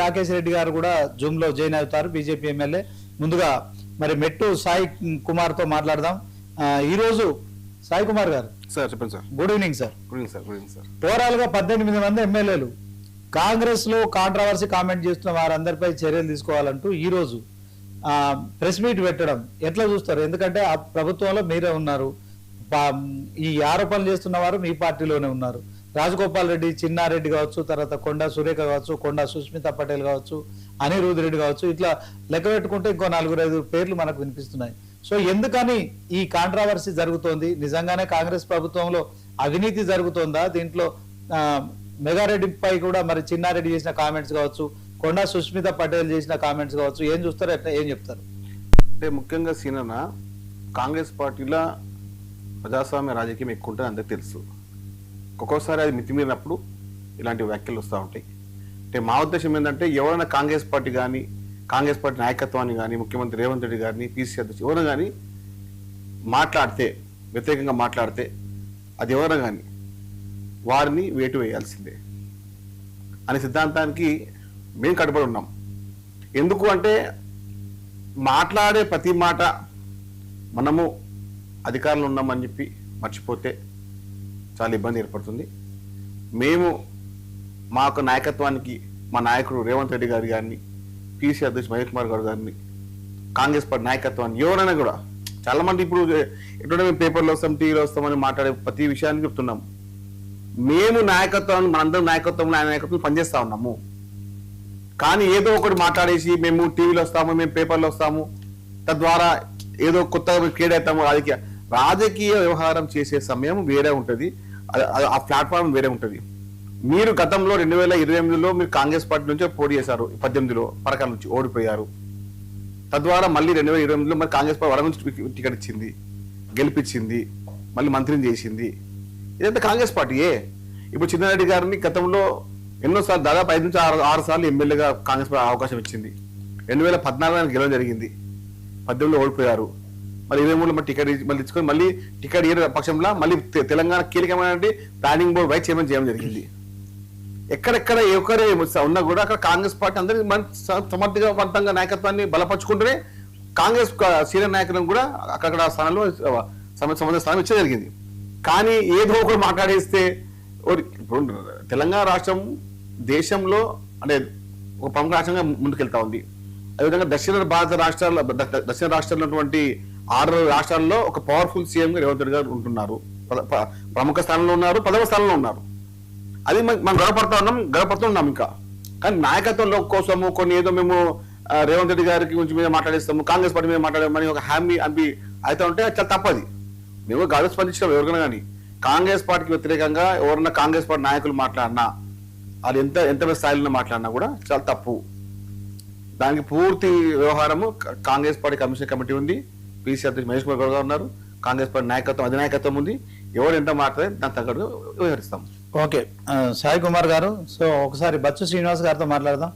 రాకేష్ రెడ్డి గారు కూడా జూమ్ లో జాయిన్ అవుతారు, బీజేపీ ఎమ్మెల్యే. ముందుగా మరి మెట్టు సాయి కుమార్ తో మాట్లాడదాం. ఈ రోజు సాయి కుమార్ గారు సార్ చెప్పండి sir. Good evening sir. Good evening sir. Good evening sir. Overall గా 18 మంది ఎమ్మెల్యేలు కాంగ్రెస్ లో కాంట్రవర్సీ కామెంట్ చేస్తున్న వారందరిపై చర్యలు తీసుకోవాలంటూ ఈ రోజు ప్రెస్ మీట్ పెట్టడం ఎట్లా చూస్తారు? ఎందుకంటే ఆ ప్రభుత్వంలో మీరే ఉన్నారు, ఈ ఆరోపణలు చేస్తున్న వారు మీ పార్టీలోనే ఉన్నారు. రాజగోపాల్ రెడ్డి, చిన్నారెడ్డి కావచ్చు, తర్వాత కొండా సురేఖ కావచ్చు, కొండా సుస్మిత పటేల్ కావచ్చు, అనిరుద్ రెడ్డి కావచ్చు, ఇట్లా లెక్క పెట్టుకుంటే ఇంకో 4-5 పేర్లు మనకు వినిపిస్తున్నాయి. సో ఎందుకని ఈ కాంట్రవర్సీ జరుగుతోంది? నిజంగానే కాంగ్రెస్ ప్రభుత్వంలో అవినీతి జరుగుతోందా? దీంట్లో మెగారెడ్డిపై కూడా మరి చిన్నారెడ్డి చేసిన కామెంట్స్ కావచ్చు, కొండా సుస్మిత పటేల్ చేసిన కామెంట్స్ కావచ్చు, ఏం చూస్తారు, ఎట్లా ఏం చెప్తారు? అంటే ముఖ్యంగా సీనన్న కాంగ్రెస్ పార్టీలో ప్రజాస్వామ్య రాజకీయం ఎక్కువ ఉంటుంది అందరికి తెలుసు. ఒక్కొక్కసారి అది మితిమీరినప్పుడు ఇలాంటి వ్యాఖ్యలు వస్తూ ఉంటాయి. అంటే మా ఉద్దేశం ఏంటంటే ఎవరైనా కాంగ్రెస్ పార్టీ కానీ, కాంగ్రెస్ పార్టీ నాయకత్వాన్ని కానీ, ముఖ్యమంత్రి రేవంత్ రెడ్డి గారిని, పీసీ అధ్యక్షుడు ఎవరైనా కానీ మాట్లాడితే, వ్యతిరేకంగా మాట్లాడితే, అది ఎవరైనా కానీ వారిని వేటు వేయాల్సిందే అనే సిద్ధాంతానికి మేము కట్టుబడి ఉన్నాం. ఎందుకు అంటే మాట్లాడే ప్రతి మాట మనము అధికారంలో ఉన్నామని చెప్పి మర్చిపోతే చాలా ఇబ్బంది ఏర్పడుతుంది. మేము మా యొక్క నాయకత్వానికి మా నాయకుడు రేవంత్ రెడ్డి గారి గారిని, పీసీ అధ్యక్షుడు మహేష్ కుమార్ గారు గారిని, కాంగ్రెస్ పార్టీ నాయకత్వాన్ని ఎవరైనా కూడా చాలా మంది ఇప్పుడు ఎప్పుడైనా మేము పేపర్లో వస్తాం, టీవీలో వస్తామని మాట్లాడే ప్రతి విషయాన్ని చెప్తున్నాం. మేము నాయకత్వం, మనందరం నాయకత్వం, ఆయన నాయకత్వం పనిచేస్తా ఉన్నాము. కానీ ఏదో ఒకటి మాట్లాడేసి మేము టీవీలో వస్తాము, మేము పేపర్లో వస్తాము, తద్వారా ఏదో కొత్తగా క్రియేట్ అవుతాము. రాజకీయ వ్యవహారం చేసే సమయం వేరే ఉంటుంది, ఆ ప్లాట్ఫామ్ వేరే ఉంటుంది. మీరు గతంలో 2028లో మీరు కాంగ్రెస్ పార్టీ నుంచే పోటీ చేశారు, 18లో పరకాల నుంచి ఓడిపోయారు. తద్వారా మళ్ళీ 2028లో మరి కాంగ్రెస్ పార్టీ వరం నుంచి టికెట్ ఇచ్చింది, గెలిపించింది, మళ్ళీ మంత్రిని చేసింది. ఇదంతా కాంగ్రెస్ పార్టీయే. ఇప్పుడు చిన్నారెడ్డి గారిని గతంలో ఎన్నోసార్లు, దాదాపు 5 నుంచి 6 సార్లు ఎమ్మెల్యేగా కాంగ్రెస్ పార్టీ అవకాశం ఇచ్చింది. 2014 గెలవడం జరిగింది, 18లో ఓడిపోయారు. మళ్ళీ 23లో మళ్ళీ టికెట్ మళ్ళీ ఇచ్చుకొని మళ్ళీ టికెట్ ఇయ్యే పక్షంలో మళ్ళీ తెలంగాణ కీలకమైన ప్లానింగ్ బోర్డు వైస్ చైర్మన్ చేయడం జరిగింది. ఎక్కడెక్కడ ఎవరే ఉన్నా కూడా అక్కడ కాంగ్రెస్ పార్టీ అందరికీ సమర్థవంతంగా నాయకత్వాన్ని బలపరుచుకుంటూనే కాంగ్రెస్ సీనియర్ నాయకులను కూడా అక్కడ స్థానంలో స్థానం ఇచ్చే జరిగింది. కానీ ఏదో ఒకటి మాట్లాడేస్తే ఇప్పుడు తెలంగాణ రాష్ట్రం దేశంలో అంటే ఒక ప్రముఖ రాష్ట్రంగా ముందుకెళ్తా ఉంది. అదేవిధంగా దక్షిణ భారత రాష్ట్రాల్లో, దక్షిణ రాష్ట్రాల్లో ఉన్నటువంటి 6 రాష్ట్రాల్లో ఒక పవర్ఫుల్ సీఎంగా రేవంత్ రెడ్డి గారు ఉంటున్నారు. ప్రముఖ స్థానంలో ఉన్నారు, 10వ స్థానంలో ఉన్నారు. అది మనం గడపడుతున్నాం ఇంకా. కానీ నాయకత్వంలో కోసము కొన్ని ఏదో మేము రేవంత్ రెడ్డి గారికి గురించి మీద మాట్లాడేస్తాము, కాంగ్రెస్ పార్టీ మీద మాట్లాడమని ఒక హామీ అయితే ఉంటే చాలా తప్పది. మేము గడువు స్పందించడం ఎవరికైనా కానీ కాంగ్రెస్ పార్టీకి వ్యతిరేకంగా ఎవరన్నా కాంగ్రెస్ పార్టీ నాయకులు మాట్లాడినా, అది ఎంత స్థాయిలో మాట్లాడినా కూడా చాలా తప్పు. దానికి పూర్తి వ్యవహారము కాంగ్రెస్ పార్టీ కమిషన్ కమిటీ ఉంది, పీసీ అధ్యక్షుడు మహేష్ కుమార్ గారు ఉన్నారు, కాంగ్రెస్ పార్టీ నాయకత్వం, అధినాయకత్వం ఉంది. ఎవరు ఎంత మాట్లాడే దాని తగ్గట్టు వ్యవహరిస్తాం. ఓకే సాయి కుమార్ గారు, సో ఒకసారి బచ్చు శ్రీనివాస్ గారితో మాట్లాడదాం.